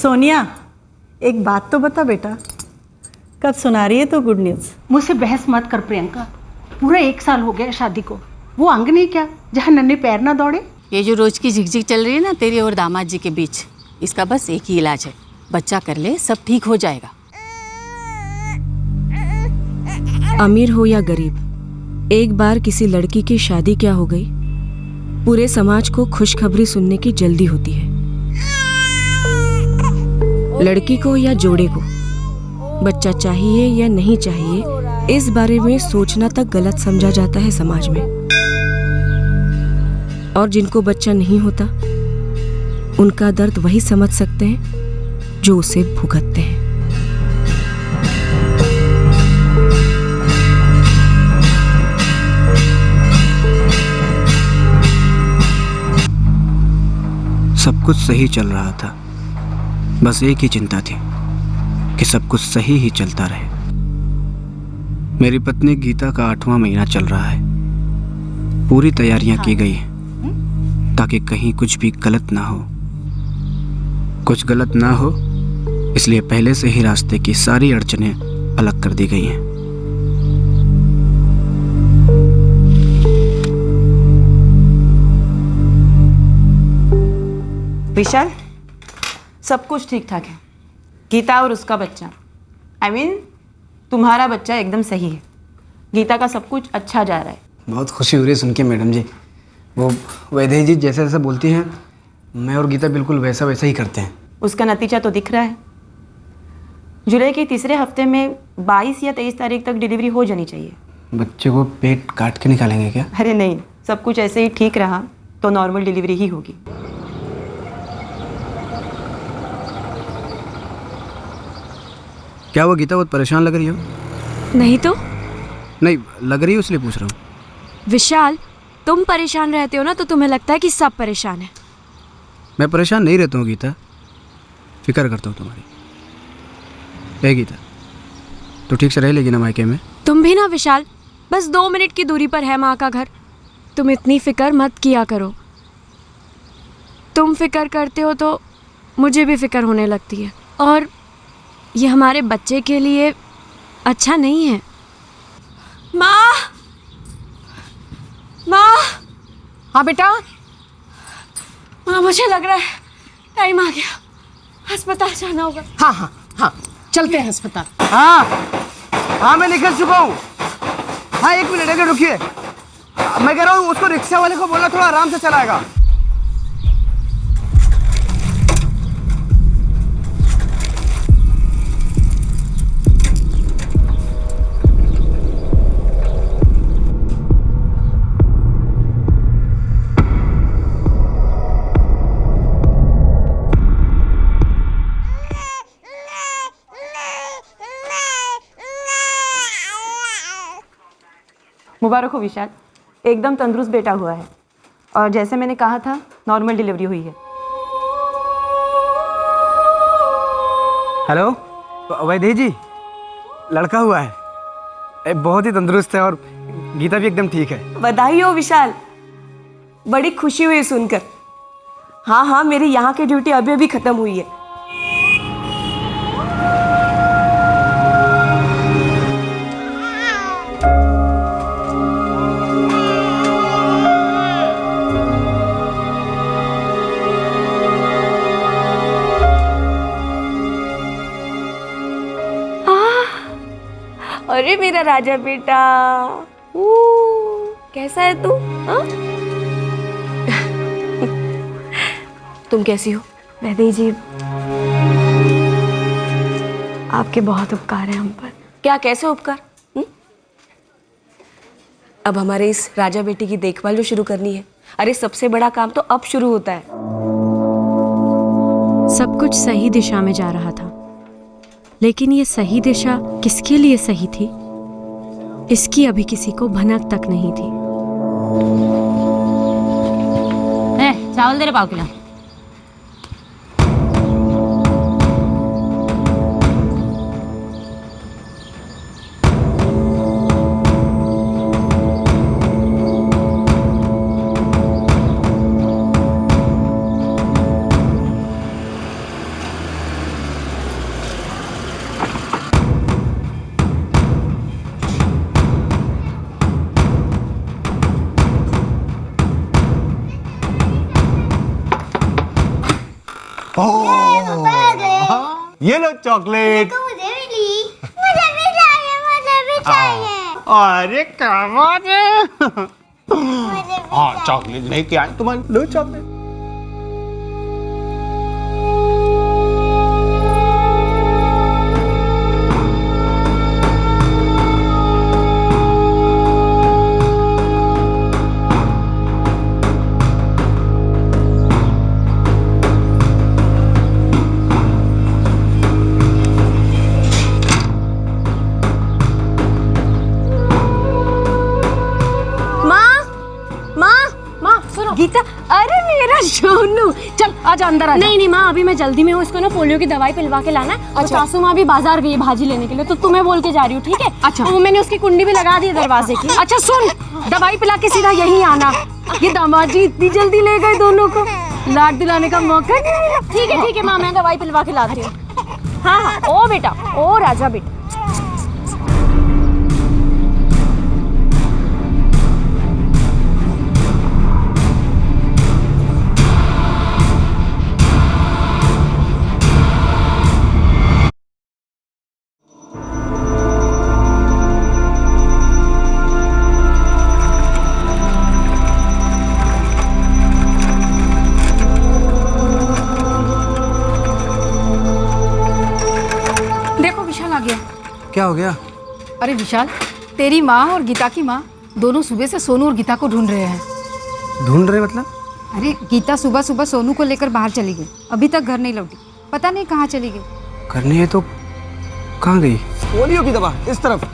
सोनिया, एक बात तो बता बेटा, कब सुना रही है तो गुड न्यूज़? मुझसे बहस मत कर प्रियंका, पूरा 1 साल हो गया शादी को। वो अंग नहीं क्या जहाँ नन्हे पैर ना दौड़े। ये जो रोज की झिकझिक चल रही है ना तेरी और दामाद जी के बीच, इसका बस एक ही इलाज है, बच्चा कर ले, सब ठीक हो जाएगा। अमीर हो या गरीब, एक बार किसी लड़की की शादी क्या हो गई, पूरे समाज को खुशखबरी सुनने की जल्दी होती है। लड़की को या जोड़े को बच्चा चाहिए या नहीं चाहिए, इस बारे में सोचना तक गलत समझा जाता है समाज में। और जिनको बच्चा नहीं होता, उनका दर्द वही समझ सकते हैं जो उसे भुगतते हैं। सब कुछ सही चल रहा था, बस एक ही चिंता थी कि सब कुछ सही ही चलता रहे। मेरी पत्नी गीता का 8वां महीना चल रहा है। पूरी तैयारियां की गई हैं ताकि कहीं कुछ भी गलत ना हो। कुछ गलत ना हो इसलिए पहले से ही रास्ते की सारी अड़चनें अलग कर दी गई हैं। विशाल, सब कुछ ठीक ठाक है। गीता और उसका बच्चा, तुम्हारा बच्चा एकदम सही है। गीता का सब कुछ अच्छा जा रहा है। बहुत खुशी हो रही है सुन के मैडम जी। वो वैदेही जी जैसा जैसा बोलती हैं, मैं और गीता बिल्कुल वैसा वैसा ही करते हैं। उसका नतीजा तो दिख रहा है। जुलाई के तीसरे हफ्ते में 22 या 23 तारीख तक डिलीवरी हो जानी चाहिए। बच्चे को पेट काट के निकालेंगे क्या? अरे नहीं, सब कुछ ऐसे ही ठीक रहा तो नॉर्मल डिलीवरी ही होगी। क्या वो गीता बहुत परेशान लग रही हो? नहीं तो नहीं लग रही हो इसलिए पूछ रहा हूँ। विशाल, तुम परेशान रहते हो ना तो तुम्हें लगता है कि सब परेशान है। मैं परेशान नहीं रहता हूँ गीता, फिक्र करता हूँ तुम्हारी। ए गीता, तो ठीक से रह लेगी ना मायके में? तुम भी ना विशाल, बस 2 मिनट की दूरी पर है माँ का घर। तुम इतनी फिक्र मत किया करो। तुम फिक्र करते हो तो मुझे भी फिक्र होने लगती है, और ये हमारे बच्चे के लिए अच्छा नहीं है। माँ, माँ। हाँ बेटा। माँ, मुझे लग रहा है टाइम आ गया, अस्पताल जाना होगा। हाँ हाँ हाँ, चलते हैं अस्पताल। हाँ मैं निकल चुका हूँ। हाँ 1 मिनट अगर रुकिए, मैं कह रहा हूँ उसको रिक्शा वाले को बोलना थोड़ा आराम से चलाएगा। मुबारक हो विशाल, एकदम तंदुरुस्त बेटा हुआ है, और जैसे मैंने कहा था नॉर्मल डिलीवरी हुई है। हेलो वैदेही जी, लड़का हुआ है, बहुत ही तंदुरुस्त है और गीता भी एकदम ठीक है। बधाई हो विशाल, बड़ी खुशी हुई सुनकर। हाँ हाँ, मेरी यहाँ की ड्यूटी अभी अभी खत्म हुई है। अरे मेरा राजा बेटा, कैसा है तू? तुम कैसी हो? वैदेही जी, आपके बहुत उपकार हैं हम पर। क्या, कैसे उपकार? अब हमारे इस राजा बेटी की देखभाल जो शुरू करनी है। अरे सबसे बड़ा काम तो अब शुरू होता है। सब कुछ सही दिशा में जा रहा था, लेकिन ये सही दिशा किसके लिए सही थी, इसकी अभी किसी को भनक तक नहीं थी। चावल दे रे 1/4 किलो। ये लो चॉकलेट। मुझे भी चाहिए। अरे कमाल है। हाँ चॉकलेट लेके आए तुम्हारे, लो चॉकलेट। गीता, अरे मेरा सोनू, चल आजा अंदर आजा। नहीं माँ, अभी मैं जल्दी में हूँ, इसको ना पोलियो की दवाई पिलवा के लाना है। अच्छा। सासू माँ भी बाजार गई है भाजी लेने के लिए, तो तुम्हें बोल के जा रही हूँ, ठीक है? अच्छा। तो मैंने उसकी कुंडी भी लगा दी दरवाजे की। अच्छा सुन, दवाई पिला के सीधा यहीं आना। ये दामाद जी इतनी जल्दी ले गए दोनों को, लाड दिलाने का मौका नहीं मिला। ठीक है माँ, मैं दवाई पिलवा के लाती हूँ। हाँ, ओ बेटा, ओ राजा बेटा। क्या हो गया? अरे विशाल, तेरी माँ और गीता की माँ दोनों सुबह से सोनू और गीता को ढूंढ रहे हैं। ढूंढ रहे मतलब? अरे गीता सुबह सुबह सोनू को लेकर बाहर चली गई, अभी तक घर नहीं लौटी, पता नहीं कहाँ चली गई। करनी है तो कहाँ गई? पोलियो की दवा इस तरफ।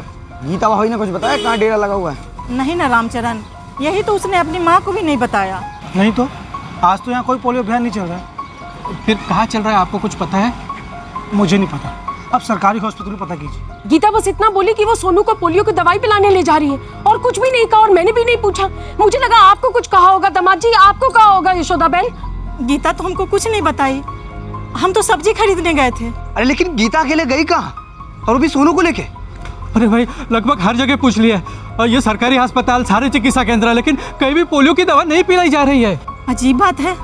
गीता भाई ने कुछ बताया कहाँ डेरा लगा हुआ है? नहीं ना रामचरण, यही तो उसने अपनी माँ को भी नहीं बताया। नहीं तो आज तो यहाँ कोई पोलियो अभियान नहीं चल रहा है। फिर कहाँ चल रहा है, आपको कुछ पता है? मुझे नहीं पता, अब सरकारी हॉस्पिटल में पता कीजिए। गीता बस इतना बोली कि वो सोनू को पोलियो की दवाई पिलाने ले जा रही है, और कुछ भी नहीं कहा, और मैंने भी नहीं पूछा। मुझे लगा आपको कुछ कहा होगा। दामाद जी, आपको कहा होगा यशोदा बहन? गीता तो हमको कुछ नहीं बताई, हम तो सब्जी खरीदने गए थे। अरे लेकिन गीता अकेले गई कहाँ, और वो भी सोनू को लेके? अरे भाई, लगभग हर जगह पूछ लिया है, और ये सरकारी अस्पताल, सारे चिकित्सा केंद्र है, लेकिन कहीं भी पोलियो की दवा नहीं पिलाई जा रही है। अजीब बात है।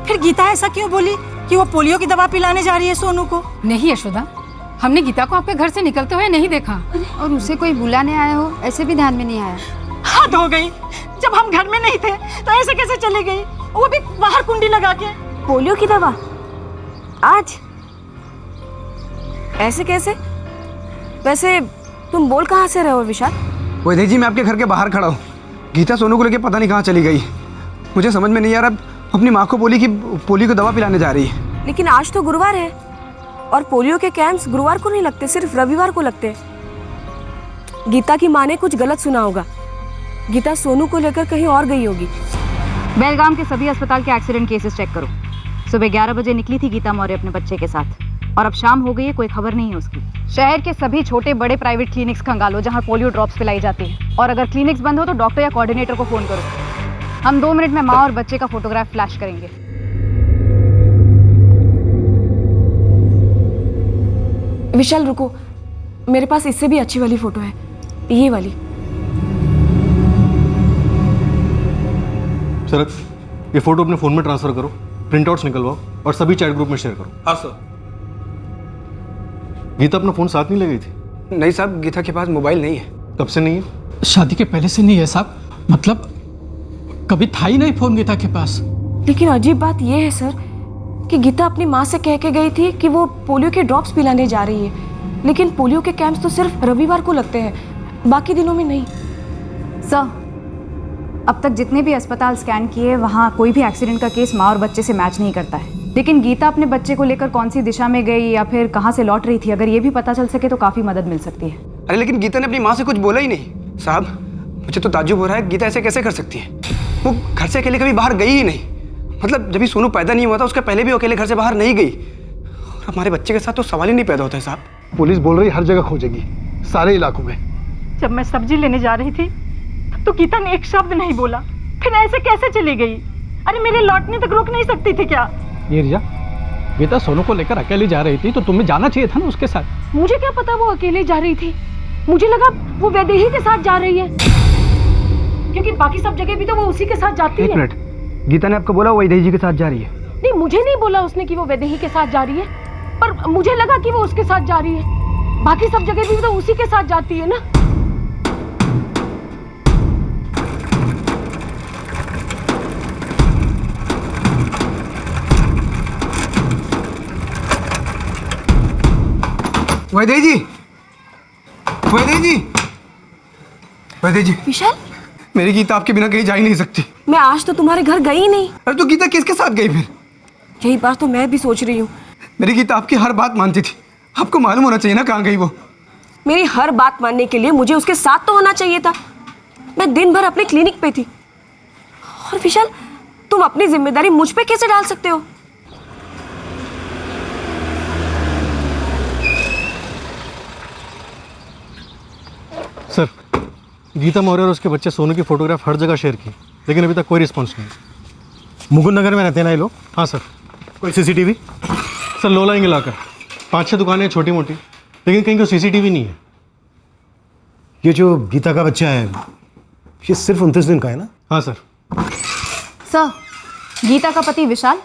फिर गीता ऐसा क्यों बोली कि वो पोलियो की दवा पिलाने जा रही है सोनू को? नहीं यशोदा, हमने गीता को आपके घर से निकलते हुए नहीं देखा, और उसे कोई बुलाने आया हो ऐसे भी ध्यान में नहीं आया। हद हो गई, जब हम घर में नहीं थे तो ऐसे कैसे चली गई, वो भी बाहर कुंडी लगा के? पोलियो की दवा आज ऐसे कैसे? वैसे तुम बोल कहाँ से रहे हो विशाल? वैद्य जी, मैं आपके घर के बाहर खड़ा हूँ। गीता सोनू को लेके पता नहीं कहाँ चली गई, मुझे समझ में नहीं आ रहा। अपनी माँ को बोली कि पोलियो की दवा पिलाने जा रही है। लेकिन आज तो गुरुवार है, और पोलियो के कैंप्स गुरुवार को नहीं लगते, सिर्फ रविवार को लगते। गीता की माँ ने कुछ गलत सुना होगा, गीता सोनू को लेकर कहीं और गई होगी। बेलगाम के सभी अस्पताल के एक्सीडेंट केसेस चेक करो। सुबह 11 बजे निकली थी गीता मौर्य अपने बच्चे के साथ, और अब शाम हो गई है, कोई खबर नहीं है उसकी। शहर के सभी छोटे बड़े प्राइवेट क्लिनिक्स खंगालो जहां पोलियो ड्रॉप्स पिलाई जाती है, और अगर क्लिनिक्स बंद हो तो डॉक्टर या कोऑर्डिनेटर को फोन करो। हम 2 मिनट में माँ और बच्चे का फोटोग्राफ फ्लैश करेंगे। विशाल रुको, मेरे पास इससे भी अच्छी वाली फोटो है, ये वाली। शरद, ये फोटो अपने फोन में ट्रांसफर करो, प्रिंटआउट्स निकलवाओ और सभी चैट ग्रुप में शेयर करो। हाँ सर। गीता अपना फोन साथ नहीं ले गई थी? नहीं साहब, गीता के पास मोबाइल नहीं है। कब से नहीं है? शादी के पहले से नहीं है साहब, मतलब कभी था ही नहीं फोन गीता के पास। लेकिन अजीब बात यह है सर कि गीता अपनी माँ से कह के गई थी कि वो पोलियो के ड्रॉप्स पिलाने जा रही है, लेकिन पोलियो के कैंप्स तो सिर्फ रविवार को लगते हैं, बाकी दिनों में नहीं। सर, अब तक जितने भी अस्पताल स्कैन किए वहाँ कोई भी एक्सीडेंट का केस माँ और बच्चे से मैच नहीं करता है। लेकिन गीता अपने बच्चे को लेकर कौन सी दिशा में गई या फिर कहाँ से लौट रही थी, अगर ये भी पता चल सके तो काफ़ी मदद मिल सकती है। अरे लेकिन गीता ने अपनी माँ से कुछ बोला ही नहीं साहब। मुझे तो ताज्जुब हो रहा है, गीता ऐसे कैसे कर सकती है? वो घर से अकेले कभी बाहर गई ही नहीं, मतलब जब भी सोनू पैदा नहीं हुआ था उसके पहले भी अकेले घर से बाहर नहीं गई, और हमारे बच्चे के साथ तो सवाल ही नहीं पैदा होता है साहब। पुलिस बोल रही हर जगह खोजेगी, सारे इलाकों में। जब मैं सब्जी लेने जा रही थी तो गीता ने एक शब्द नहीं बोला, फिर ऐसे कैसे चली गई? अरे मेरे लौटने तक रुक नहीं सकती थी क्या? ये रिया, गीता सोनू को लेकर अकेली जा रही थी तो तुम्हें जाना चाहिए था ना उसके साथ। मुझे क्या पता वो अकेले जा रही थी, मुझे लगा वो वैदेही के साथ जा रही है, क्योंकि बाकी सब जगह भी तो वो उसी के साथ जाती है। एक मिनट, गीता ने आपको बोला वो वैदेही जी के साथ जा रही है? नहीं, मुझे नहीं बोला उसने कि वो वैदेही के साथ जा रही है, पर मुझे लगा कि वो उसके साथ जा रही है। बाकी सब जगह भी तो उसी के साथ जाती है ना। वैदेही जी, वैदेही जी, वैदेही जी। विशाल, मेरी गीता आपके बिना कहीं जा ही नहीं सकती। मैं आज तो तुम्हारे घर गई नहीं। अरे तो गीता किसके साथ गई फिर? यही बात तो मैं भी सोच रही हूँ। मेरी गीता आपकी हर बात मानती थी, आपको मालूम होना चाहिए ना कहाँ गई वो। मेरी हर बात मानने के लिए मुझे उसके साथ तो होना चाहिए था। मैं दिन भर अपने क्लिनिक पे थी। और विशाल, तुम अपनी जिम्मेदारी मुझ पे कैसे डाल सकते हो? सर, गीता मौर्य और उसके बच्चे सोनू की फोटोग्राफ हर जगह शेयर की, लेकिन अभी तक कोई रिस्पॉन्स नहीं। मुकुंद नगर में रहते हैं ना ये लोग? हाँ सर। कोई सीसीटीवी? सर लोलाइंग इलाका, 5-6 दुकानें छोटी मोटी, लेकिन कहीं कोई सीसीटीवी नहीं है। ये जो गीता का बच्चा है, ये सिर्फ 29 दिन का है ना? हाँ सर। सर, गीता का पति विशाल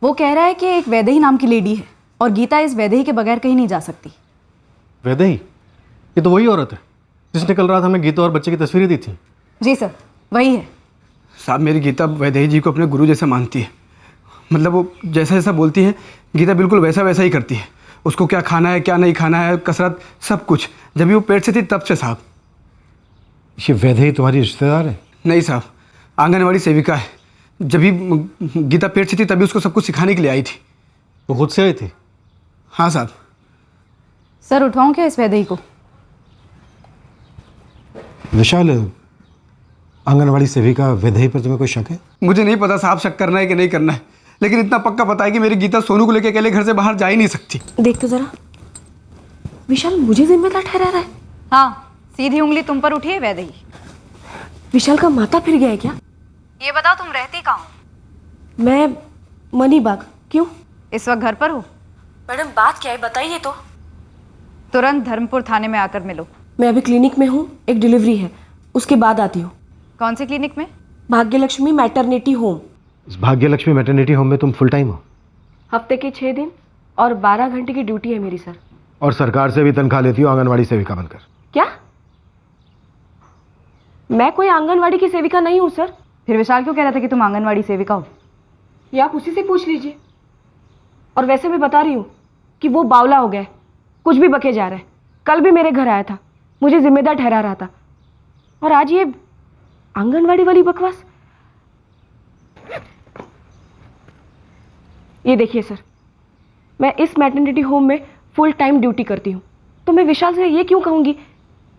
वो कह रहा है कि एक वैदेही नाम की लेडी है और गीता इस वैदेही के बगैर कहीं नहीं जा सकती। वैदेही? ये तो वही औरत है जिसने कल रात हमें गीता और बच्चे की तस्वीरें दी थी। जी सर, वही है। साहब, मेरी गीता वैदेही जी को अपने गुरु जैसा मानती है। मतलब वो जैसा जैसा बोलती है गीता बिल्कुल वैसा वैसा ही करती है। उसको क्या खाना है क्या नहीं खाना है, कसरत, सब कुछ। जब भी वो पेट से थी तब से साहब। ये वैदेही तुम्हारी रिश्तेदार है? नहीं साहब, आंगनवाड़ी सेविका है। जब भी गीता पेट से थी तभी उसको सब कुछ सिखाने के लिए आई थी। वो खुद से आई थी? हाँ साहब। सर, उठवाऊं क्या इस वैदेही को? विशाल, आंगनवाड़ी सेविका वैदेही पर तुम्हें कोई शक है? मुझे नहीं पता साहब शक करना है कि नहीं करना है, लेकिन इतना पक्का पता है कि मेरी गीता सोनू को लेकर अकेले घर से बाहर जा ही नहीं सकती। देख तो जरा, विशाल मुझे जिम्मेदार ठहरा रहा है। हाँ, सीधी उंगली तुम पर उठी है वैदेही। विशाल का माता फिर गया है क्या? ये बताओ, तुम रहती कहाँ हो? मैं मनीबाग। क्यों? इस वक्त घर पर हो? मैडम बात क्या है बताइए तो। तुरंत धर्मपुर थाने में आकर मिलो। मैं अभी क्लिनिक में हूँ, एक डिलीवरी है, उसके बाद आती हूँ। कौन सी क्लिनिक में? Bhagyalakshmi maternity home. इस भाग्यलक्ष्मी मैटरनिटी होम में तुम फुल टाइम हो? हफ्ते के 6 दिन और 12 घंटे की ड्यूटी है मेरी सर। और सरकार से भी तनख्वाह लेती हो आंगनवाड़ी सेविका बनकर? क्या? मैं कोई आंगनवाड़ी की सेविका नहीं हूँ सर। फिर विशाल क्यों कह रहा था कि तुम आंगनवाड़ी सेविका हो? ये आप उसी से पूछ लीजिए। और वैसे मैं बता रही हूँ कि वो बावला हो गया है, कुछ भी बके जा रहा है। कल भी मेरे घर आया था, मुझे जिम्मेदार ठहरा रहा था, और आज ये आंगनवाड़ी वाली बकवास। ये देखिए सर, मैं इस मैटरनिटी होम में फुल टाइम ड्यूटी करती हूँ, तो मैं विशाल से ये क्यों कहूँगी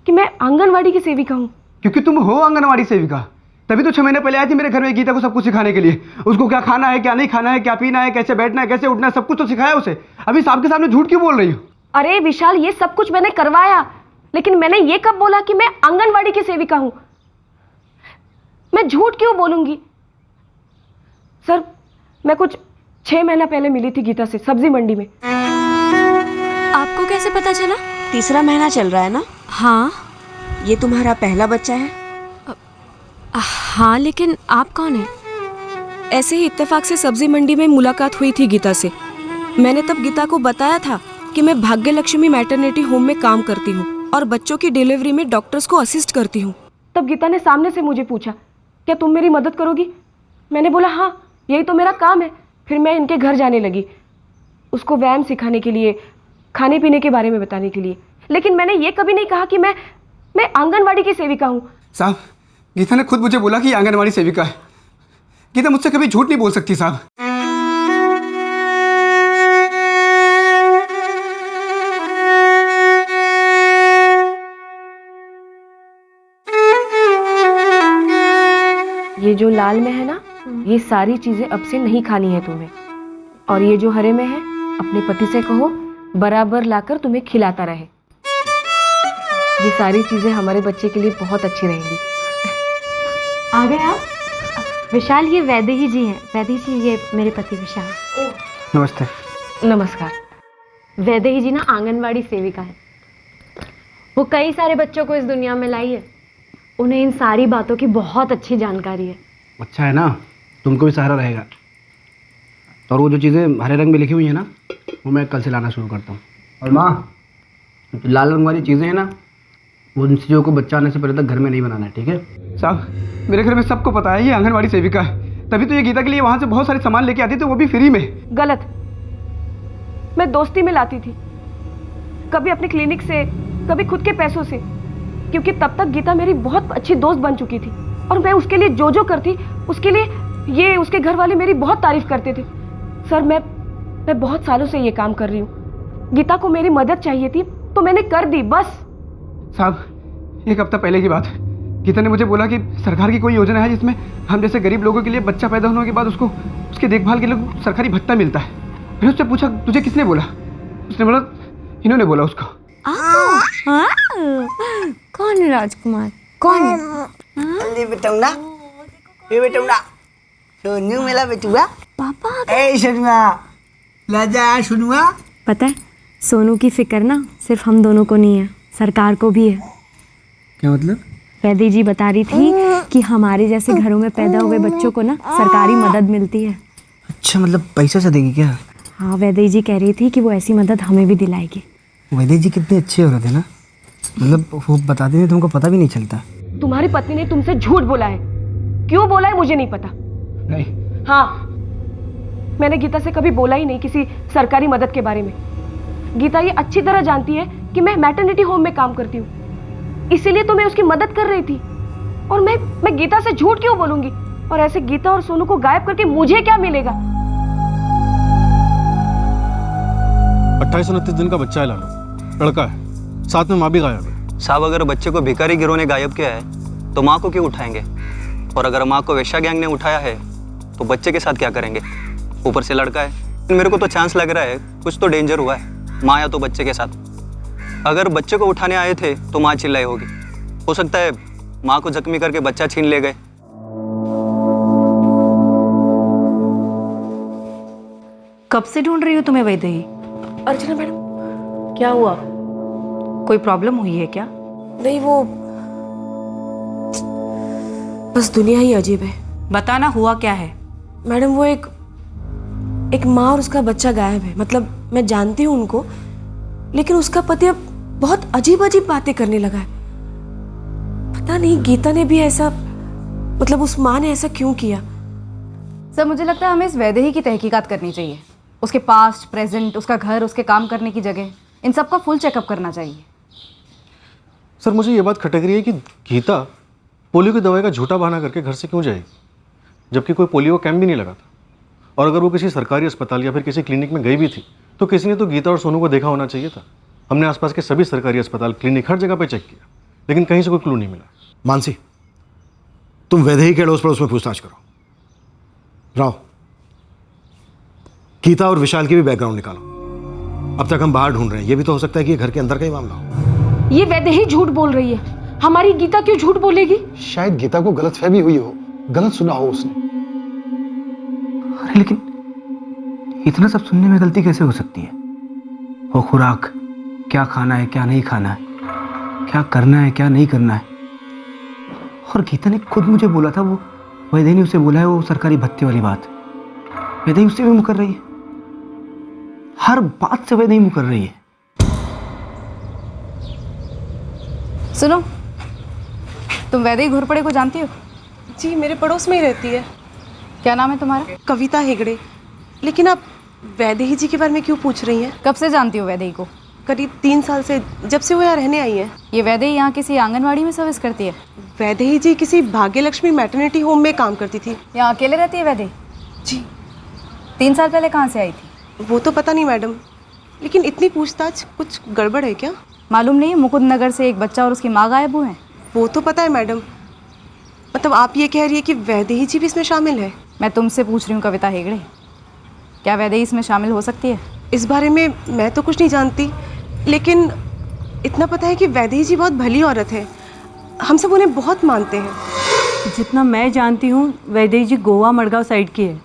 कि मैं आंगनवाड़ी की सेविका हूँ? क्योंकि तुम हो आंगनवाड़ी सेविका, तभी तो 6 महीने पहले आई थी मेरे घर में गीता को सब कुछ सिखाने के लिए। उसको क्या खाना है क्या नहीं खाना है, क्या पीना है, कैसे बैठना है, कैसे उठना है, सब कुछ तो सिखाया उसे। अभी साहब के सामने झूठ क्यों बोल रही हो? अरे विशाल, ये सब कुछ मैंने करवाया, लेकिन मैंने ये कब बोला कि मैं आंगनवाड़ी की सेविका हूं? मैं झूठ क्यों बोलूंगी? सर, मैं कुछ 6 महीना पहले मिली थी गीता से सब्जी मंडी में। आपको कैसे पता चला? 3रा महीना चल रहा है ना? हाँ। ये तुम्हारा पहला बच्चा है? हाँ, लेकिन आप कौन है? ऐसे ही इत्तेफाक से सब्जी मंडी में मुलाकात हुई थी गीता से। मैंने तब गीता को बताया था कि मैं भाग्यलक्ष्मी मैटरनिटी होम में काम करती हूँ और बच्चों की डिलीवरी में डॉक्टर्स को असिस्ट करती हूँ। तब गीता ने सामने से मुझे पूछा, क्या तुम मेरी मदद करोगी? मैंने बोला हाँ, यही तो मेरा काम है। फिर मैं इनके घर जाने लगी, उसको व्यायाम सिखाने के लिए, खाने पीने के बारे में बताने के लिए। लेकिन मैंने ये कभी नहीं कहा कि मैं आंगनवाड़ी की सेविका हूँ। साहब, गीता ने खुद मुझे बोला कि आंगनवाड़ी सेविका है। गीता मुझसे कभी झूठ नहीं बोल सकती साहब। ये जो लाल में है ना, ये सारी चीजें अब से नहीं खानी है तुम्हें। और ये जो हरे में है, अपने पति से कहो बराबर लाकर तुम्हें खिलाता रहे। ये सारी चीजें हमारे बच्चे के लिए बहुत अच्छी रहेंगी। आ गए आप? विशाल, ये वैदेही जी हैं। वैदेही जी, ये मेरे पति विशाल। नमस्ते। नमस्कार। वैदेही जी ना आंगनवाड़ी सेविका है। वो कई सारे बच्चों को इस दुनिया में लाई है। उन्हें इन सारी बातों की बहुत अच्छी जानकारी है। अच्छा है ना, तुमको भी सहारा रहेगा। और वो जो चीज़ें हरे रंग में लिखी हुई हैं ना, वो मैं कल से लाना शुरू करता हूँ। और माँ, जो लाल रंग वाली चीज़ें हैं ना, वो उन चीज़ों को बच्चा आने से पहले तक घर में नहीं बनाना है, ठीक है? साहब, मेरे घर में सबको पता है ये आंगनवाड़ी सेविका है, तभी तो ये गीता के लिए वहाँ से बहुत सारे सामान लेके आती थी, वो भी फ्री में। गलत। मैं दोस्ती में लाती थी, कभी अपने क्लिनिक से, कभी खुद के पैसों से, क्योंकि तब तक गीता मेरी बहुत अच्छी दोस्त बन चुकी थी और मैं उसके लिए जो करती, उसके लिए ये उसके घर वाले मेरी बहुत तारीफ करते थे। सर, मैं बहुत सालों से ये काम कर रही हूँ। गीता को मेरी मदद चाहिए थी तो मैंने कर दी, बस। साहब, एक हफ्ता पहले की बात है, गीता ने मुझे बोला कि सरकार की कोई योजना है जिसमें हम जैसे गरीब लोगों के लिए बच्चा पैदा होने के बाद उसको उसके देखभाल के लिए सरकारी भत्ता मिलता है। मैंने उससे पूछा, तुझे किसने बोला? उसने बोला, इन्होंने बोला उसको। कौन है राजकुमार? कौन है? बेटौना, ये बेटौना, सोनू मेरा बेटुआ। पापा, ए सोनुआ, लाजा सोनुआ। पता है, सोनू की फिक्र ना सिर्फ हम दोनों को नहीं है, सरकार को भी है। क्या मतलब? वैद्य जी बता रही थी कि हमारे जैसे घरों में पैदा हुए बच्चों को ना सरकारी मदद मिलती है। अच्छा, मतलब पैसा से देगी क्या? हाँ, वैद्य जी कह रही थी कि वो ऐसी मदद हमें भी दिलाएगी। वैद्य जी कितने अच्छे हो रहे थे ना, मतलब वो बताते थे तुमको पता भी नहीं चलता। तुम्हारी पत्नी ने तुमसे झूठ बोला है, क्यों बोला है मुझे नहीं पता। नहीं। हाँ, मैंने गीता से कभी बोला ही नहीं किसी सरकारी मदद के बारे में। गीता ये अच्छी तरह जानती है कि मैं मैटरनिटी होम में काम करती हूँ, इसीलिए तो मैं उसकी मदद कर रही थी। और मैं गीता से झूठ क्यों बोलूंगी? और ऐसे गीता और सोनू को गायब करके मुझे क्या मिलेगा? 28-29 दिन का बच्चा है लालू, लड़का है, साथ में माँ भी गायब है। साहब, अगर बच्चे को भिखारी गिरोह ने गायब किया है तो माँ को क्यों उठाएंगे? और अगर माँ को वेश्या गैंग ने उठाया है तो बच्चे के साथ क्या करेंगे? ऊपर से लड़का है। मेरे को तो चांस लग रहा है कुछ तो डेंजर हुआ है, माँ या तो बच्चे के साथ। अगर बच्चे को उठाने आए थे तो माँ चिल्लाई होगी, हो सकता है माँ को जख्मी करके बच्चा छीन ले गए। कब से ढूंढ रही हो तुम्हें वैदेही? अर्चना मैडम, क्या हुआ? कोई प्रॉब्लम हुई है क्या? नहीं, वो बस दुनिया ही अजीब है। बताना, हुआ क्या है? मैडम, वो एक माँ और उसका बच्चा गायब है। मतलब मैं जानती हूँ उनको, लेकिन उसका पति अब बहुत अजीब अजीब बातें करने लगा है। पता नहीं गीता ने भी ऐसा, मतलब उस माँ ने ऐसा क्यों किया? सर, मुझे लगता है हमें इस वैदेही की तहकीकात करनी चाहिए। उसके पास्ट, प्रेजेंट, उसका घर, उसके काम करने की जगह, इन सब का फुल चेकअप करना चाहिए। सर, मुझे ये बात खटक रही है कि गीता पोलियो की दवाई का झूठा बहाना करके घर से क्यों जाएगी, जबकि कोई पोलियो कैंप भी नहीं लगा था। और अगर वो किसी सरकारी अस्पताल या फिर किसी क्लिनिक में गई भी थी तो किसी ने तो गीता और सोनू को देखा होना चाहिए था। हमने आसपास के सभी सरकारी अस्पताल, क्लिनिक, हर जगह पे चेक किया, लेकिन कहीं से कोई क्लू नहीं मिला। मानसी, तुम वैदेही के अड़ोस पड़ोस में पूछताछ करो। राव, गीता और विशाल की भी बैकग्राउंड निकालो। अब तक हम बाहर ढूंढ रहे हैं, ये भी तो हो सकता है कि ये घर के अंदर का ही मामला हो। ये वैदेही झूठ बोल रही है। हमारी गीता क्यों झूठ बोलेगी? शायद गीता को गलतफहमी हुई हो, गलत सुना हो उसने। अरे लेकिन इतना सब सुनने में गलती कैसे हो सकती है? वो खुराक, क्या खाना है क्या नहीं खाना है, क्या करना है क्या नहीं करना है। और गीता ने खुद मुझे बोला था, वो वैदेही ने उसे बोला है वो सरकारी भत्ते वाली बात। वैदेही उससे भी मुकर रही है, हर बात से वैदेही मुकर रही है। सुनो, तुम वैदेही घोरपड़े को जानती हो? जी, मेरे पड़ोस में ही रहती है। क्या नाम है तुम्हारा? कविता हेगड़े। लेकिन आप वैदेही जी के बारे में क्यों पूछ रही हैं? कब से जानती हो वैदेही को? करीब 3 साल से, जब से वो यहाँ रहने आई है। ये वैदेही यहाँ किसी आंगनवाड़ी में सर्विस करती है? वैदेही जी किसी भाग्य लक्ष्मी मैटरनिटी होम में काम करती थी। यहाँ अकेले रहती है वैदेही? जी। 3 साल पहले कहाँ से आई थी? वो तो पता नहीं मैडम, लेकिन इतनी पूछताछ, कुछ गड़बड़ है क्या? मालूम नहीं, मुकुंद नगर से एक बच्चा और उसकी माँ गायब हुए हैं। वो तो पता है मैडम, मतलब आप ये कह रही है कि वैदेही जी भी इसमें शामिल है? मैं तुमसे पूछ रही हूँ कविता हेगड़े, क्या वैदेही इसमें शामिल हो सकती है? इस बारे में मैं तो कुछ नहीं जानती, लेकिन इतना पता है कि वैदेही जी बहुत भली औरत है। हम सब उन्हें बहुत मानते हैं। जितना मैं जानती हूँ वैदेही जी गोवा मडगांव साइड की है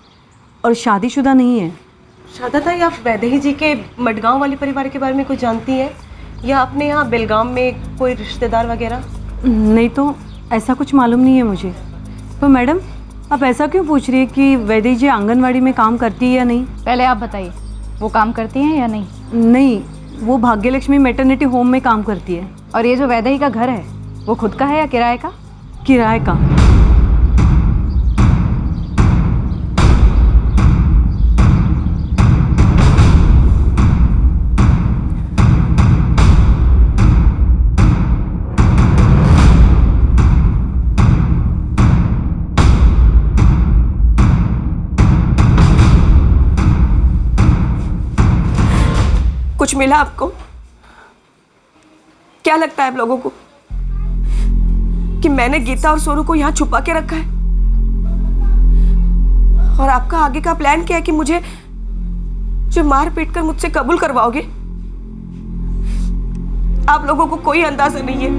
और शादीशुदा नहीं है। श्रद्धा ताई, आप वैदेही जी के मडगांव वाले परिवार के बारे में कुछ जानती हैं, या अपने यहाँ बेलगाम में कोई रिश्तेदार वगैरह? नहीं तो ऐसा कुछ मालूम नहीं है मुझे। पर मैडम, आप ऐसा क्यों पूछ रही है कि वैदेही जी आंगनवाड़ी में काम करती है या नहीं? पहले आप बताइए, वो काम करती हैं या नहीं? नहीं, वो भाग्यलक्ष्मी मैटरनिटी होम में काम करती है। और ये जो वैदेही का घर है वो खुद का है या किराए का? किराए का। कुछ मिला आपको? क्या लगता है आप लोगों को कि मैंने गीता और सोनू को यहाँ छुपा के रखा है? और आपका आगे का प्लान क्या है कि मुझे जो मार पीट कर मुझसे कबूल करवाओगे? आप लोगों को कोई अंदाजा नहीं है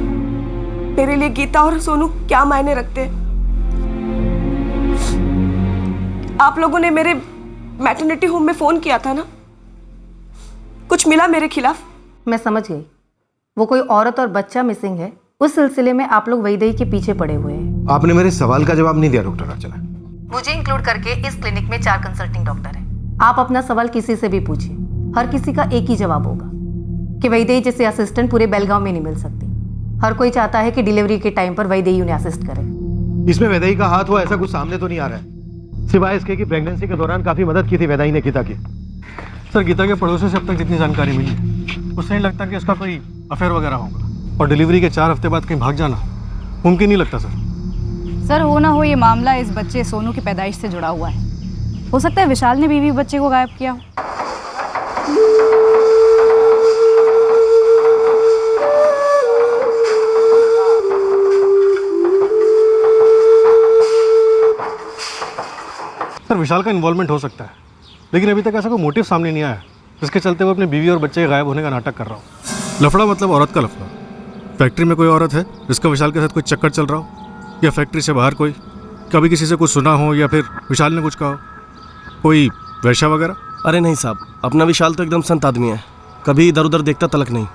मेरे लिए गीता और सोनू क्या मायने रखते हैं। आप लोगों ने मेरे मैटरनिटी होम में फोन किया था ना, कुछ मिला मेरे खिलाफ? मैं समझ गई, वो कोई औरत और बच्चा मिसिंग है, उस सिलसिले में आप लोग वैदेही के पीछे पड़े हुए हैं। आपने मेरे सवाल का जवाब नहीं दिया डॉक्टर अर्चना। मुझे इंक्लूड करके इस क्लिनिक में 4 कंसल्टिंग डॉक्टर हैं। आप अपना सवाल किसी से भी पूछिए, हर किसी का एक ही जवाब होगा कि वैदेही जैसे असिस्टेंट पूरे बेलगांव में नहीं मिल सकती। हर कोई चाहता है कि डिलीवरी के टाइम पर वैदेही उन्हें असिस्ट करे। इसमें वैदेही का हाथ हुआ ऐसा कुछ सामने तो नहीं आ रहा है, सिवाय इसके कि प्रेगनेंसी के दौरान काफी मदद की थी वैदेही ने गीता की। सर, गीता के पड़ोसी से अब तक जितनी जानकारी मिली है उससे नहीं लगता कि उसका कोई अफेयर वगैरह होगा, और डिलीवरी के 4 हफ्ते बाद कहीं भाग जाना मुमकिन नहीं लगता सर, हो ना हो ये मामला इस बच्चे सोनू की पैदाइश से जुड़ा हुआ है। हो सकता है विशाल ने बीवी बच्चे को गायब किया हो। सर, विशाल का इन्वॉल्वमेंट हो सकता है, लेकिन अभी तक ऐसा कोई मोटिव सामने नहीं आया जिसके चलते वो अपनी बीवी और बच्चे के गायब होने का नाटक कर रहा हो। लफड़ा मतलब औरत का लफड़ा। फैक्ट्री में कोई औरत है जिसका विशाल के साथ कोई चक्कर चल रहा हो, या फैक्ट्री से बाहर कोई कभी किसी से कुछ सुना हो, या फिर विशाल ने कुछ कहा हो, कोई वैश्या वगैरह? अरे नहीं साहब, अपना विशाल तो एकदम संत आदमी है, कभी इधर उधर देखता तलक नहीं।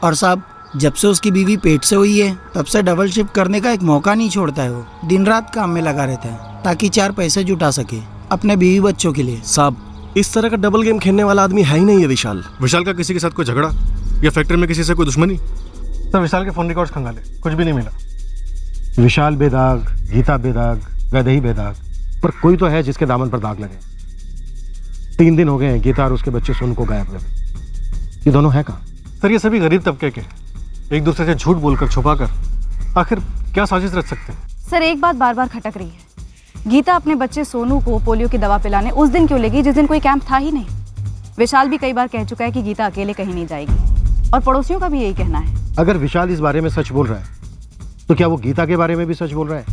और साहब, जब से उसकी बीवी पेट से हुई है तब से डबल शिफ्ट करने का एक मौका नहीं छोड़ता है। वो दिन रात काम में लगा रहता है ताकि 4 पैसे जुटा सके अपने बीवी बच्चों के लिए। साहब, इस तरह का डबल गेम खेलने वाला आदमी है ही नहीं है विशाल। विशाल का किसी के साथ कोई झगड़ा या फैक्ट्री में किसी से कोई दुश्मनी? सर, विशाल के फोन रिकॉर्ड्स खंगाले, कुछ भी नहीं मिला। विशाल बेदाग, गीता बेदाग, वैदेही बेदाग, पर कोई तो है जिसके दामन पर दाग लगे। 3 दिन हो गए हैं गीता और उसके बच्चे सोनू को गायब हुए। ये दोनों है कहाँ? सर, ये सभी गरीब तबके के एक दूसरे से झूठ बोलकर छुपाकर आखिर क्या साजिश रच सकते हैं? सर, एक बात बार बार खटक रही है, गीता अपने बच्चे सोनू को पोलियो की दवा पिलाने उस दिन क्यों ले गई जिस दिन कोई कैंप था ही नहीं? विशाल भी कई बार कह चुका है कि गीता अकेले कहीं नहीं जाएगी, और पड़ोसियों का भी यही कहना है। अगर विशाल इस बारे में सच बोल रहा है तो क्या वो गीता के बारे में भी सच बोल रहा है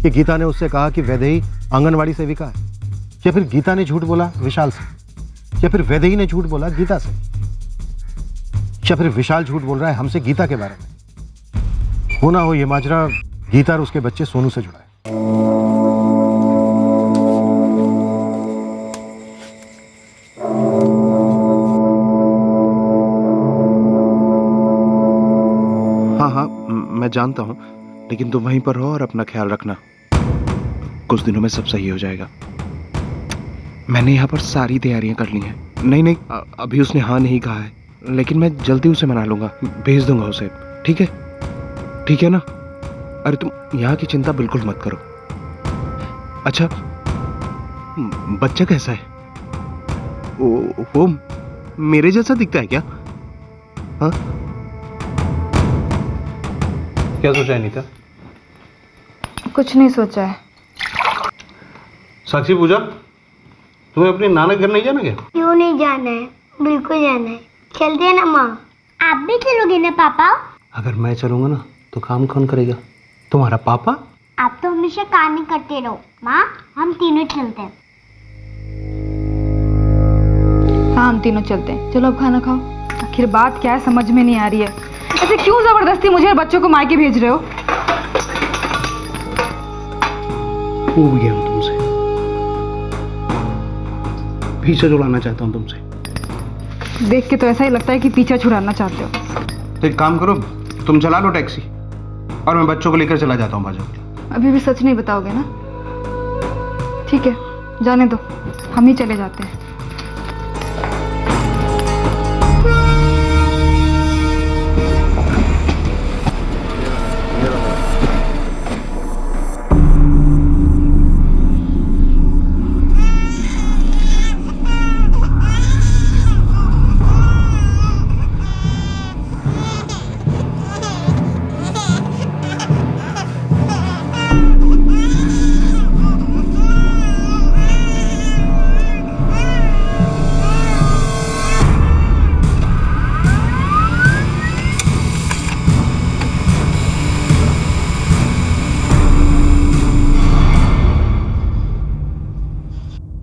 कि गीता ने उससे कहा कि वैदेही आंगनवाड़ी सेविका है? या फिर गीता ने झूठ बोला विशाल से? या फिर वैदेही ने झूठ बोला गीता से? या फिर विशाल झूठ बोल रहा है हमसे गीता के बारे में? हो ना हो ये माजरा गीता और उसके बच्चे सोनू से जुड़ा है। हाँ, मैं जानता हूँ, लेकिन तुम वहीं पर रहो और अपना ख्याल रखना। कुछ दिनों में सब सही हो जाएगा। मैंने यहाँ पर सारी तैयारियां कर ली हैं। नहीं, अभी उसने हाँ नहीं कहा है, लेकिन मैं जल्दी उसे मना लूँगा, भेज दूंगा उसे। ठीक है? ठीक है ना? अरे तुम यहाँ की चिंता बिल्कुल मत करो। अच्छा, बच्चा कैसा है? वो मेरे जैसा दिखता है क्या? हाँ? क्या सोचा है नीता? कुछ नहीं सोचा है। साक्षी, पूजा, तुम्हें अपने नाना घर नहीं जाना क्या? क्यों नहीं जाना है, बिल्कुल जाना है। चलते हैं ना माँ। आप भी चलोगे ना पापा? अगर मैं चलूंगा ना तो काम कौन करेगा? तुम्हारा पापा? आप तो हमेशा काम ही करते रहो। माँ, हम तीनों चलते हैं। हाँ, हम तीनों चलते हैं। चलो अब खाना खाओ। आखिर बात क्या है समझ में नहीं आ रही है, ऐसे क्यों जबरदस्ती मुझे और बच्चों को मायके भेज रहे हो? ऊब गया हूं तुमसे, पीछे छुड़ाना चाहता हूं तुमसे। देख के तो ऐसा ही लगता है कि पीछा छुड़ाना चाहते हो। तो एक काम करो, तुम चला लो टैक्सी और मैं बच्चों को लेकर चला जाता हूँ बाजार। अभी भी सच नहीं बताओगे ना? ठीक है, जाने दो, हम ही चले जाते हैं।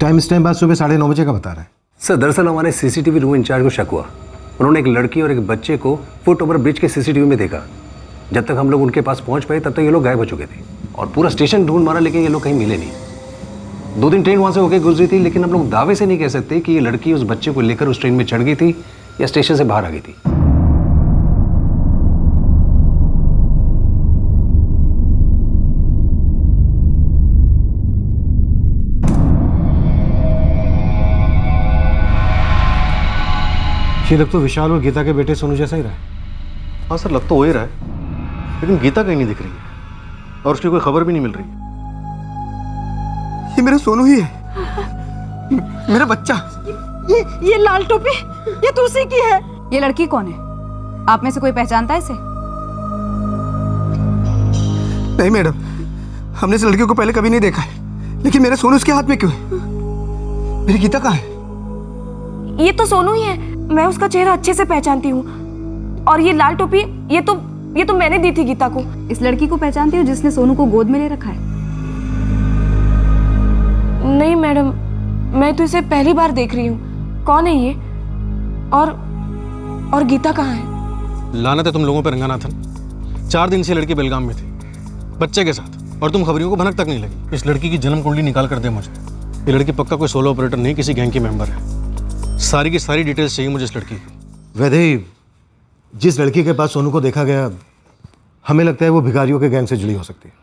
टाइम इस टाइम बाद सुबह 9:30 बजे का बता रहा है। सर दरअसल हमारे सीसीटीवी रूम इंचार्ज को शक हुआ। उन्होंने एक लड़की और एक बच्चे को फुट ओवर ब्रिज के सीसीटीवी में देखा। जब तक हम लोग उनके पास पहुंच पाए तब तक ये लोग गायब हो चुके थे और पूरा स्टेशन ढूंढ मारा, लेकिन ये लोग कहीं मिले नहीं। 2 दिन ट्रेन वहां से होकर गुजरी थी, लेकिन हम लोग दावे से नहीं कह सकते कि ये लड़की उस बच्चे को लेकर उस ट्रेन में चढ़ गई थी या स्टेशन से बाहर आ गई थी। ये लग तो विशाल और गीता के बेटे सोनू जैसा ही रहा है। हाँ सर, लग तो हो ही रहा है, लेकिन गीता कहीं नहीं दिख रही है और उसकी कोई खबर भी नहीं मिल रही है। ये मेरा सोनू ही है, मेरा बच्चा। ये लाल टोपी, ये तो उसी की है। ये लड़की कौन है? आप में से कोई पहचानता है इसे? नहीं मैडम, हमने इस लड़की को पहले कभी नहीं देखा है, लेकिन मेरा सोनू उसके हाथ में क्यों है? मेरी गीता कहाँ है? ये तो सोनू ही है, मैं उसका चेहरा अच्छे से पहचानती हूँ। और ये लाल टोपी, ये तो मैंने दी थी गीता को। इस लड़की को पहचानती हो जिसने सोनू को गोद में ले रखा है? नहीं मैडम, मैं तो इसे पहली बार देख रही हूँ। कौन है ये? और गीता कहाँ है? लानत है तुम लोगों पर रंगानाथन। 4 दिन से लड़की बेलगाम में थी बच्चे के साथ और तुम खबरियों को भनक तक नहीं लगी। इस लड़की की जन्म कुंडली निकाल कर दे मुझे। ये लड़की पक्का कोई सोलो ऑपरेटर नहीं, किसी गैंग की मेंबर है। सारी की सारी डिटेल्स चाहिए मुझे इस लड़की की। वैदेही, जिस लड़की के पास सोनू को देखा गया, हमें लगता है वो भिखारियों के गैंग से जुड़ी हो सकती है।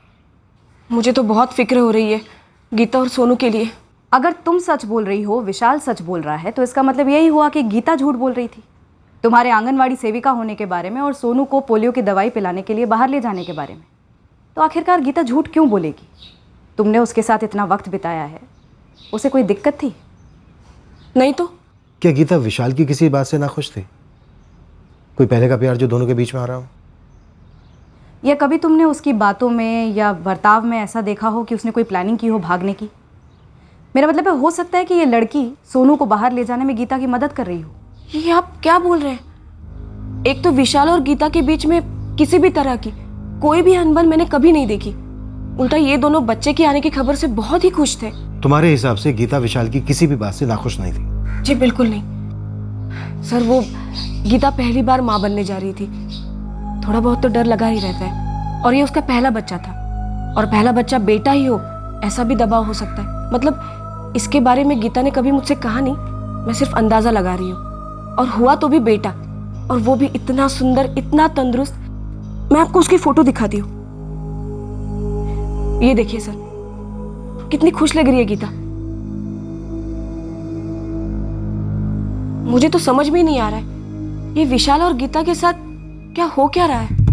मुझे तो बहुत फिक्र हो रही है गीता और सोनू के लिए। अगर तुम सच बोल रही हो, विशाल सच बोल रहा है, तो इसका मतलब यही हुआ कि गीता झूठ बोल रही थी तुम्हारे आंगनवाड़ी सेविका होने के बारे में और सोनू को पोलियो की दवाई पिलाने के लिए बाहर ले जाने के बारे में। तो आखिरकार गीता झूठ क्यों बोलेगी? तुमने उसके साथ इतना वक्त बिताया है, उसे कोई दिक्कत थी? नहीं तो। क्या गीता विशाल की किसी बात से नाखुश थी? कोई पहले का प्यार जो दोनों के बीच में आ रहा हो? या कभी तुमने उसकी बातों में या बर्ताव में ऐसा देखा हो कि उसने कोई प्लानिंग की हो भागने की? मेरा मतलब है, हो सकता है कि ये लड़की सोनू को बाहर ले जाने में गीता की मदद कर रही हो। ये आप क्या बोल रहे हैं? एक तो विशाल और गीता के बीच में किसी भी तरह की कोई भी अनबन मैंने कभी नहीं देखी। उल्टा ये दोनों बच्चे के आने की खबर से बहुत ही खुश थे। तुम्हारे हिसाब से गीता विशाल की किसी भी बात से नाखुश नहीं थी? जी बिल्कुल नहीं सर। वो गीता पहली बार माँ बनने जा रही थी, थोड़ा बहुत तो डर लगा ही रहता है। और ये उसका पहला बच्चा था, और पहला बच्चा बेटा ही हो ऐसा भी दबाव हो सकता है। मतलब इसके बारे में गीता ने कभी मुझसे कहा नहीं, मैं सिर्फ अंदाजा लगा रही हूँ। और हुआ तो भी बेटा, और वो भी इतना सुंदर, इतना तंदुरुस्त। मैं आपको उसकी फोटो दिखाती हूँ, ये देखिए सर, कितनी खुश लग रही है गीता। मुझे तो समझ में ही नहीं आ रहा है ये विशाल और गीता के साथ क्या हो क्या रहा है।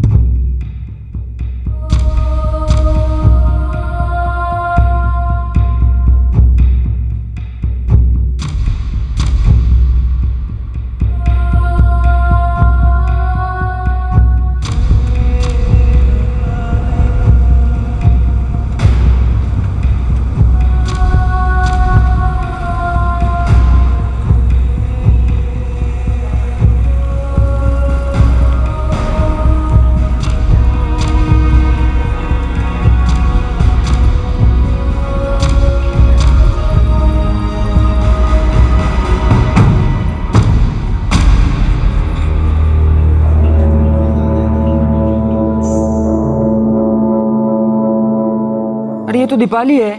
ये तो दीपाली है,